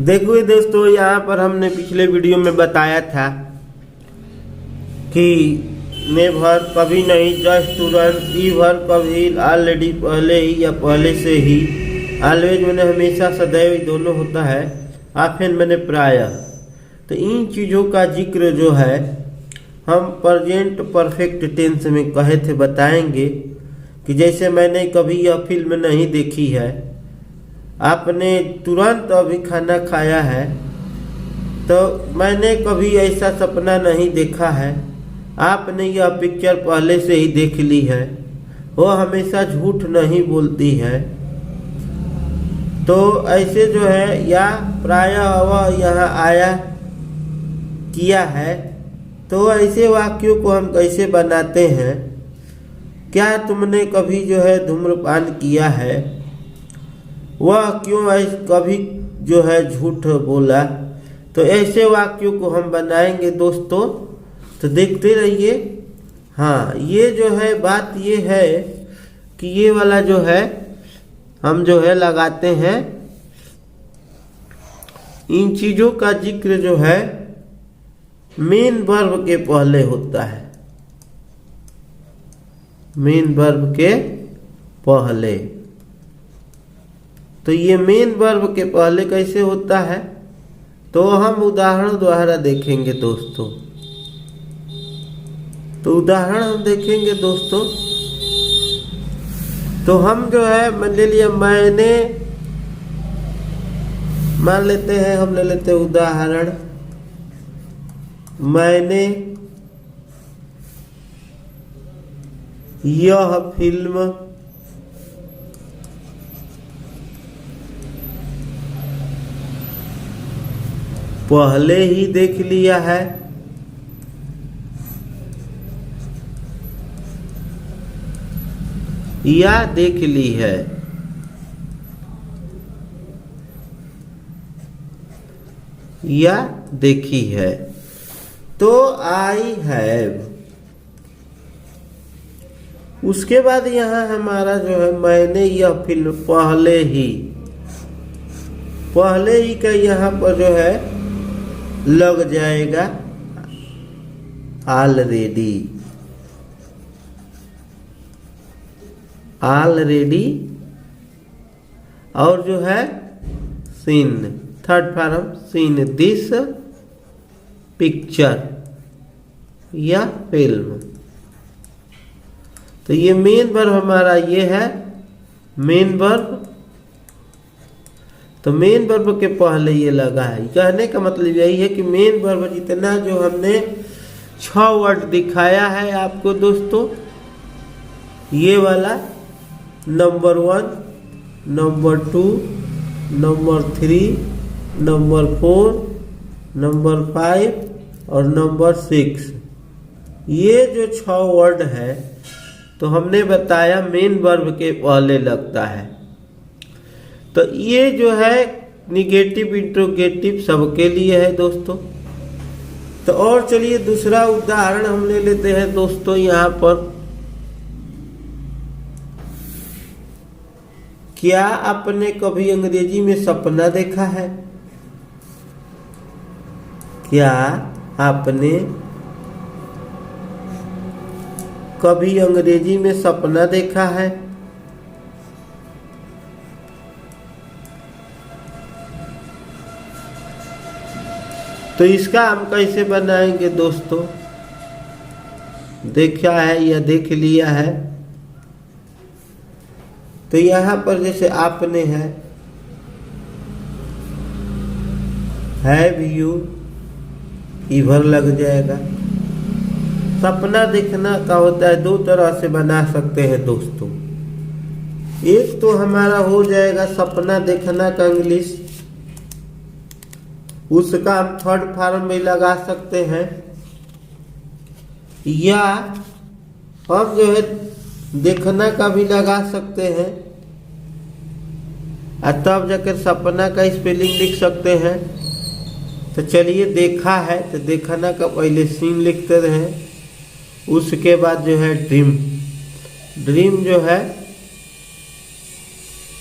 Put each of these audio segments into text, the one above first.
देखो दोस्तों, यहाँ पर हमने पिछले वीडियो में बताया था कि नेवर कभी नहीं, जस्ट तुरंत, ईवर कभी, ऑलरेडी पहले ही या पहले से ही, ऑलवेज मैंने हमेशा, सदैव दोनों होता है, ऑफन मैंने प्रायः। तो इन चीज़ों का जिक्र जो है हम प्रेजेंट परफेक्ट टेंस में कहे थे, बताएंगे कि जैसे मैंने कभी यह फिल्म नहीं देखी है, आपने तुरंत अभी खाना खाया है, तो मैंने कभी ऐसा सपना नहीं देखा है, आपने यह पिक्चर पहले से ही देख ली है। वो हमेशा झूठ नहीं बोलती है। तो ऐसे जो है, या प्रायः वह यहाँ आया किया है। तो ऐसे वाक्यों को हम कैसे बनाते हैं? क्या तुमने कभी जो है धूम्रपान किया है? वह क्यों कभी जो है झूठ बोला? तो ऐसे वाक्यों को हम बनाएंगे दोस्तों, तो देखते रहिए। हाँ, ये जो है बात ये है कि ये वाला जो है हम जो है लगाते हैं, इन चीज़ों का जिक्र जो है मेन वर्ब के पहले होता है। मेन वर्ब के पहले। तो ये मेन वर्ब के पहले कैसे होता है, तो हम उदाहरण द्वारा देखेंगे दोस्तों। तो उदाहरण हम देखेंगे दोस्तों। तो हम जो है मान लिया, मैंने, मान लेते हैं, हम ले लेते हैं उदाहरण, मैंने यह फिल्म पहले ही देख लिया है। या देख ली है। या देखी है। तो आई हैव। उसके बाद यहाँ हमारा जो है, मैंने यह फिल्म पहले ही का यहाँ पर जो है लग जाएगा ऑलरेडी। और जो है seen, third form, seen this picture या फिल्म। तो ये मेन वर्ब हमारा ये है, मेन वर्ब। तो मेन वर्ब के पहले ये लगा है। कहने का मतलब यही है कि मेन वर्ब जितना जो हमने 6 वर्ड दिखाया है आपको दोस्तों, ये वाला number 1, number 2, number 3, number 4, number 5 और नंबर 6, ये जो 6 वर्ड है, तो हमने बताया मेन वर्ब के पहले लगता है। तो ये जो है निगेटिव इंट्रोगेटिव सबके लिए है दोस्तों। तो और चलिए दूसरा उदाहरण हम ले लेते हैं दोस्तों। यहाँ पर, क्या आपने कभी अंग्रेजी में सपना देखा है? क्या आपने कभी अंग्रेजी में सपना देखा है? तो इसका हम कैसे बनाएंगे दोस्तों? देखा है या देख लिया है। तो यहाँ पर जैसे आपने है, हैव यू, ईवर लग जाएगा। सपना देखना का होता है, 2 तरह से बना सकते हैं दोस्तों। एक तो हमारा हो जाएगा सपना देखना का इंग्लिश, उसका हम थर्ड फॉर्म में लगा सकते हैं। या हम जो है देखना का भी लगा सकते हैं, और तब जाकर सपना का स्पेलिंग लिख सकते हैं। तो चलिए, देखा है तो देखना का पहले सीन लिखते हैं, उसके बाद जो है ड्रीम जो है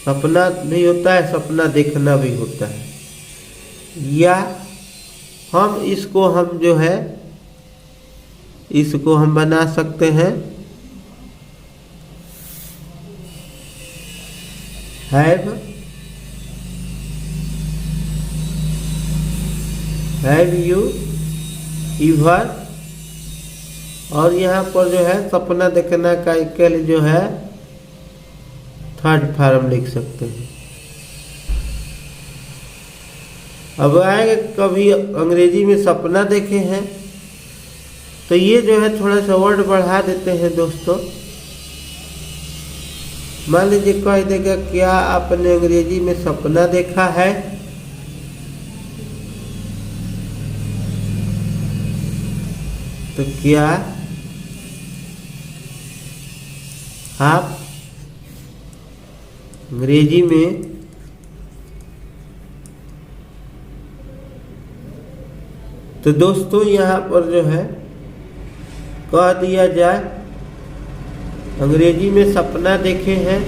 सपना भी होता है, सपना देखना भी होता है। या हम इसको हम जो है इसको हम बना सकते हैं हैव यू इवर, और यहाँ पर जो है सपना देखना का के लिए जो है थर्ड फॉर्म लिख सकते हैं। अब आएंगे कभी अंग्रेजी में सपना देखे हैं तो ये जो है थोड़ा सा वर्ड बढ़ा देते हैं दोस्तों। मान लीजिए कह देगा क्या आपने अंग्रेजी में सपना देखा है, तो क्या आप अंग्रेजी में तो दोस्तों यहाँ पर जो है कह दिया जाए अंग्रेजी में सपना देखे हैं,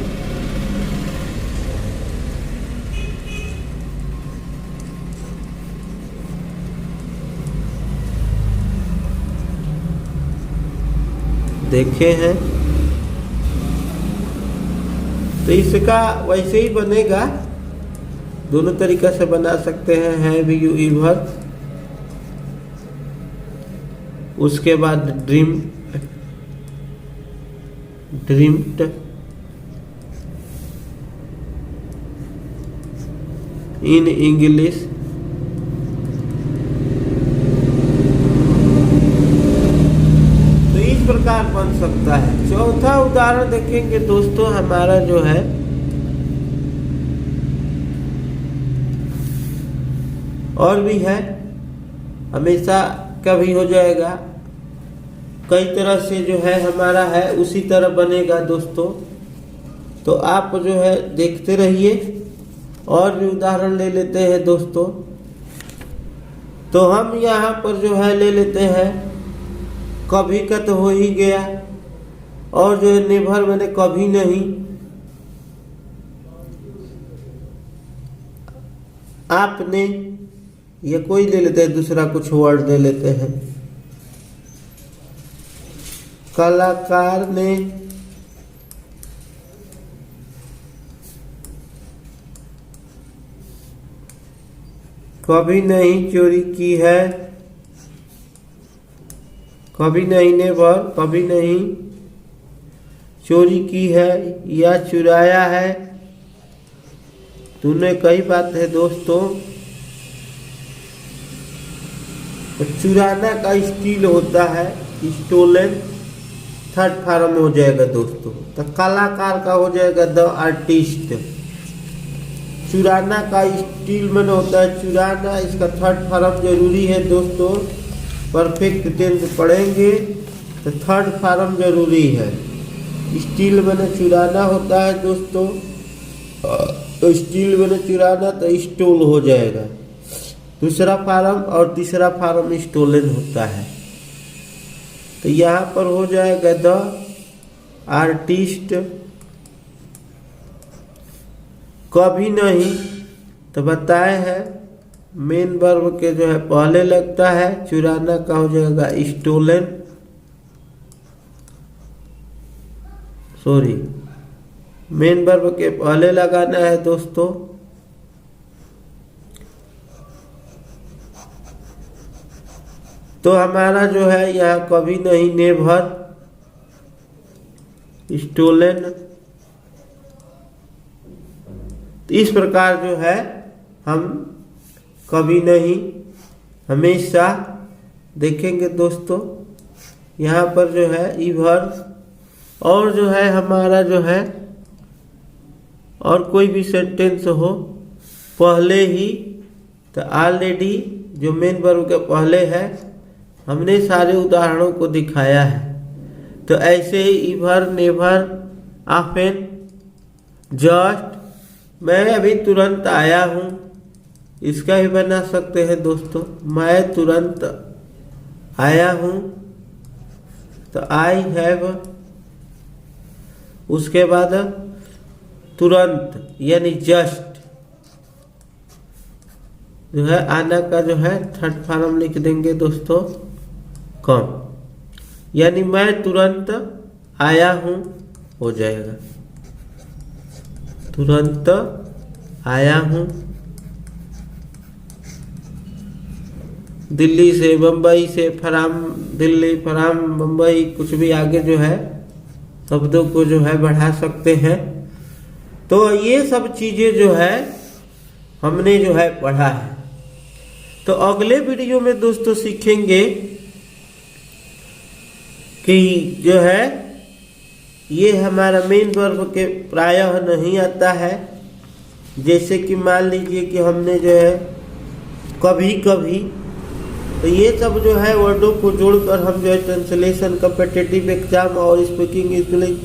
देखे हैं, तो इसका वैसे ही बनेगा। दोनों तरीका से बना सकते हैं हैव यू इवर, उसके बाद ड्रीम्ड इन इंग्लिश, तो इस प्रकार बन सकता है। चौथा उदाहरण देखेंगे दोस्तों, हमारा जो है और भी है, हमेशा का भी हो जाएगा, कई तरह से जो है हमारा है उसी तरह बनेगा दोस्तों। तो आप जो है देखते रहिए, और भी उदाहरण ले लेते हैं दोस्तों। तो हम यहाँ पर जो है ले लेते हैं कभी का तो हो ही गया, और जो है नेवर मैंने कभी नहीं, आपने, या कोई ले लेते हैं दूसरा कुछ वर्ड ले लेते हैं, कलाकार ने, कभी नहीं चोरी की है, कभी नहीं नेवर, कभी नहीं चोरी की है या चुराया है। तूने कई बात है दोस्तों, तो चुराना का स्टील होता है स्टोलन, थर्ड फॉर्म हो जाएगा दोस्तों। तो कलाकार का हो जाएगा द आर्टिस्ट। चुराना का स्टील में होता है चुराना, इसका थर्ड फॉर्म जरूरी है दोस्तों। परफेक्ट टेंस पढ़ेंगे तो थर्ड फॉर्म जरूरी है। स्टील में चुराना होता है दोस्तों, तो स्टील में चुराना तो स्टोल हो जाएगा दूसरा फॉर्म, और तीसरा फॉर्म स्टोलन होता है। तो यहाँ पर हो जाएगा द आर्टिस्ट। कभी नहीं तो बताए हैं मेन वर्ब के जो है पहले लगता है, चुराना का हो जाएगा स्टोलन, सॉरी मेन वर्ब के पहले लगाना है दोस्तों। तो हमारा जो है यहाँ कभी नहीं नेवर, स्टोलन। इस प्रकार जो है हम कभी नहीं हमेशा देखेंगे दोस्तों। यहाँ पर जो है इवर, और जो है हमारा जो है और कोई भी सेंटेंस हो पहले ही, तो ऑलरेडी जो मेन वर्ब के पहले है, हमने सारे उदाहरणों को दिखाया है। तो ऐसे ही इवर, नेवर, ऑफन, जस्ट, मैं अभी तुरंत आया हूँ, इसका भी बना सकते हैं दोस्तों। मैं तुरंत आया हूँ, तो आई हैव, उसके बाद तुरंत यानी जस्ट, जो है आना का जो है थर्ड फॉर्म लिख देंगे दोस्तों कम, यानी मैं तुरंत आया हूँ हो जाएगा, तुरंत आया हूँ। दिल्ली से, बम्बई से, फराम, दिल्ली, फराम, बम्बई, कुछ भी आगे जो है शब्दों को जो है बढ़ा सकते हैं। तो ये सब चीजें जो है हमने जो है पढ़ा है। तो अगले वीडियो में दोस्तों सीखेंगे कि जो है ये हमारा मेन वर्ब के प्रायः नहीं आता है। जैसे कि मान लीजिए कि हमने जो है कभी कभी, तो ये सब जो है वर्डों को जोड़कर हम जो है ट्रांसलेशन, कॉम्पिटिटिव एग्जाम और स्पीकिंग इंग्लिश,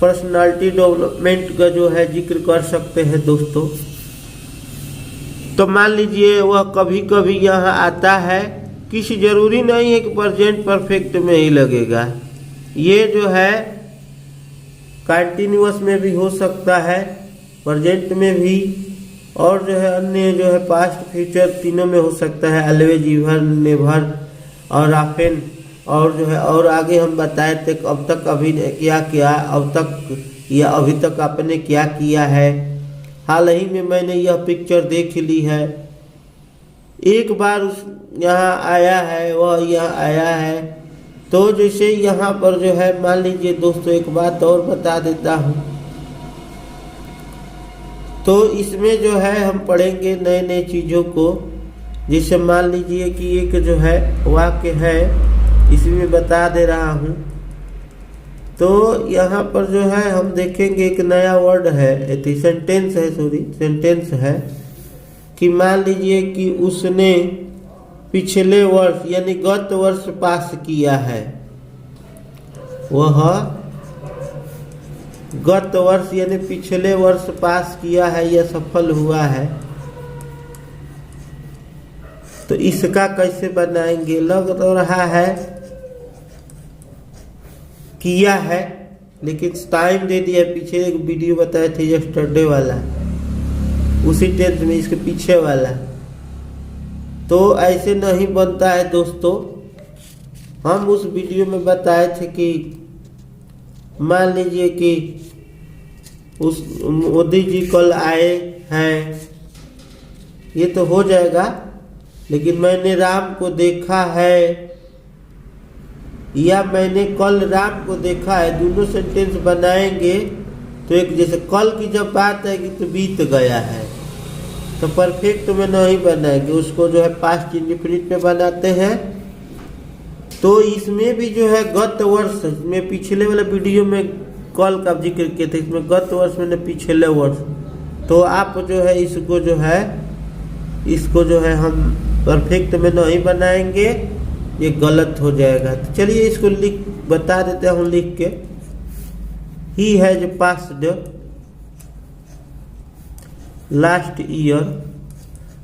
पर्सनालिटी डेवलपमेंट का जो है जिक्र कर सकते हैं दोस्तों। तो मान लीजिए वह कभी कभी यहाँ आता है, किसी जरूरी नहीं है कि प्रेजेंट परफेक्ट में ही लगेगा, ये जो है कंटिन्यूअस में भी हो सकता है, प्रेजेंट में भी, और जो है अन्य जो है पास्ट फ्यूचर तीनों में हो सकता है, ऑलवेज, इवर, नेवर और ऑफन, और जो है और आगे हम बताए थे अब तक अभी क्या किया, अब तक या अभी तक आपने क्या किया है, हाल ही में मैंने यह पिक्चर देख ली है, एक बार उस यहाँ आया है, वह यहाँ आया है। तो जैसे यहाँ पर जो है मान लीजिए दोस्तों एक बात और बता देता हूँ, तो इसमें जो है हम पढ़ेंगे नए नए चीज़ों को। जैसे मान लीजिए कि एक जो है वाक्य है, इसमें बता दे रहा हूँ, तो यहाँ पर जो है हम देखेंगे एक नया वर्ड है, सेंटेंस है, सॉरी सेंटेंस है कि मान लीजिए कि उसने पिछले वर्ष यानी गत वर्ष पास किया है, वह गत वर्ष यानी पिछले वर्ष पास किया है या सफल हुआ है। तो इसका कैसे बनाएंगे, लग तो रहा है किया है, लेकिन टाइम दे दिया, पीछे एक वीडियो बताए थे यस्टरडे वाला, उसी टेंस में इसके पीछे वाला। तो ऐसे नहीं बनता है दोस्तों। हम उस वीडियो में बताए थे कि मान लीजिए कि उस मोदी जी कल आए हैं, ये तो हो जाएगा, लेकिन मैंने राम को देखा है या मैंने कल राम को देखा है, दोनों सेंटेंस बनाएंगे तो एक जैसे कल की जब बात आएगी तो बीत गया है, तो परफेक्ट में नहीं बनाएंगे, उसको जो है पास्ट इंडेफिनिट में बनाते हैं। तो इसमें भी जो है गत वर्ष में, पिछले वाले वीडियो में कल का जिक्र किए थे, इसमें गत वर्ष में पिछले वर्ष, तो आप जो है इसको जो है हम परफेक्ट में नहीं बनाएंगे, ये गलत हो जाएगा। तो चलिए इसको बता देते हूँ लिख के, he has passed last year,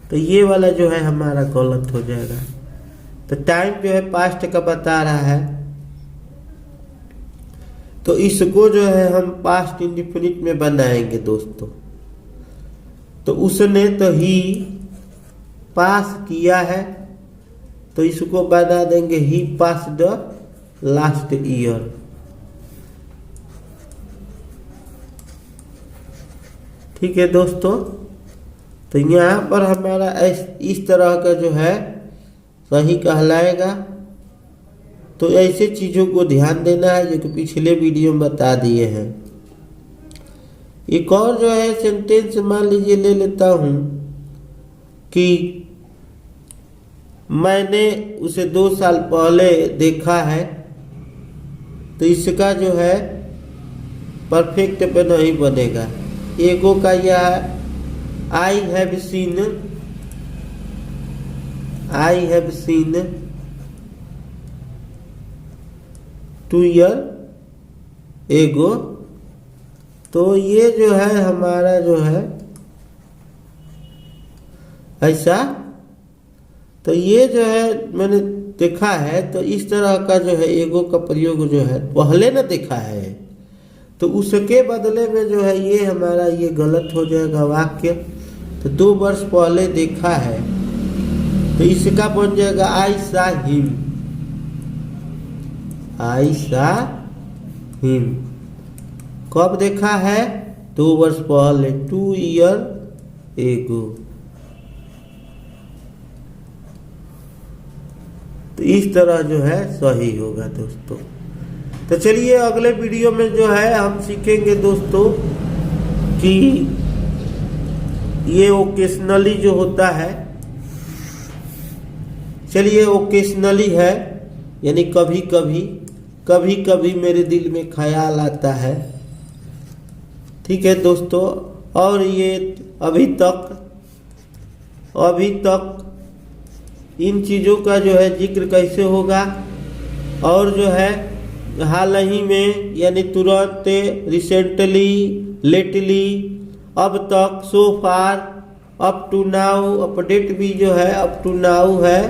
तो ये वाला जो है हमारा गलत हो जाएगा। तो टाइम जो है पास्ट का बता रहा है, तो इसको जो है हम पास्ट इंडेफिनिट में बनाएंगे दोस्तों। तो उसने तो ही पास किया है, तो इसको बना देंगे ही पास्ड लास्ट ईयर। ठीक है दोस्तों, तो यहाँ पर हमारा इस तरह का जो है सही कहलाएगा। तो ऐसे चीज़ों को ध्यान देना है जो कि पिछले वीडियो में बता दिए हैं। एक और जो है सेंटेंस मान लीजिए ले लेता हूँ कि मैंने उसे 2 साल पहले देखा है, तो इसका जो है परफेक्ट पे नहीं बनेगा। एगो का यह I have seen 2 year ago, तो ये जो है हमारा जो है ऐसा, तो ये जो है मैंने देखा है, तो इस तरह का जो है एगो का प्रयोग जो है पहले ना देखा है, तो उसके बदले में जो है ये हमारा ये गलत हो जाएगा वाक्य। तो 2 वर्ष पहले देखा है, तो इसका बन जाएगा आई सा हिम, आई सा हिम। कब देखा है? 2 वर्ष पहले, 2 ईयर एगो। तो इस तरह जो है सही होगा दोस्तों। तो चलिए अगले वीडियो में जो है हम सीखेंगे दोस्तों कि ये ओकेशनली जो होता है, चलिए ओकेशनली है यानी कभी कभी, कभी कभी मेरे दिल में ख्याल आता है, ठीक है दोस्तों। और ये अभी तक इन चीज़ों का जो है जिक्र कैसे होगा, और जो है हाल ही में यानी तुरंत, रिसेंटली, लेटली, अब तक, सो far, up to now, update भी जो है अप टू नाउ है।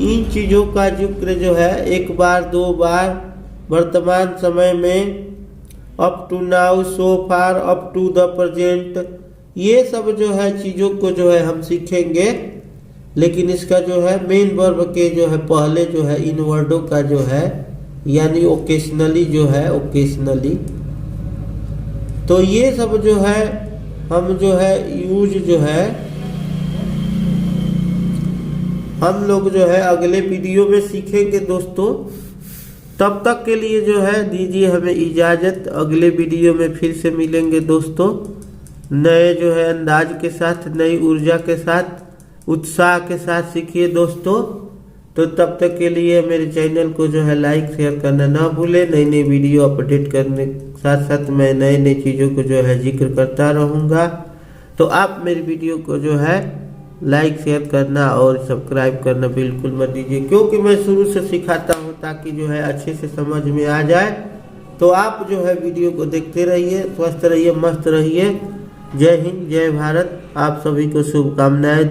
इन चीज़ों का जिक्र जो है 1 बार 2 बार वर्तमान समय में, up to now, so far, up to the present, ये सब जो है चीज़ों को जो है हम सीखेंगे। लेकिन इसका जो है मेन वर्ब के जो है पहले जो है इन वर्डों का जो है यानी ओकेशनली जो है, ओकेशनली, तो ये सब जो है हम जो है यूज जो है हम लोग जो है अगले वीडियो में सीखेंगे दोस्तों। तब तक के लिए जो है दीजिए हमें इजाज़त। अगले वीडियो में फिर से मिलेंगे दोस्तों, नए जो है अंदाज के साथ, नई ऊर्जा के साथ, उत्साह के साथ सीखिए दोस्तों। तो तब तक के लिए मेरे चैनल को जो है लाइक शेयर करना ना भूलें। नई नई वीडियो अपडेट करने के साथ साथ मैं नए नई चीज़ों को जो है जिक्र करता रहूँगा। तो आप मेरी वीडियो को जो है लाइक शेयर करना और सब्सक्राइब करना बिल्कुल मत दीजिए, क्योंकि मैं शुरू से सिखाता हूँ ताकि जो है अच्छे से समझ में आ जाए। तो आप जो है वीडियो को देखते रहिए, स्वस्थ रहिए, मस्त रहिए। जय हिंद, जय भारत। आप सभी को शुभकामनाएं।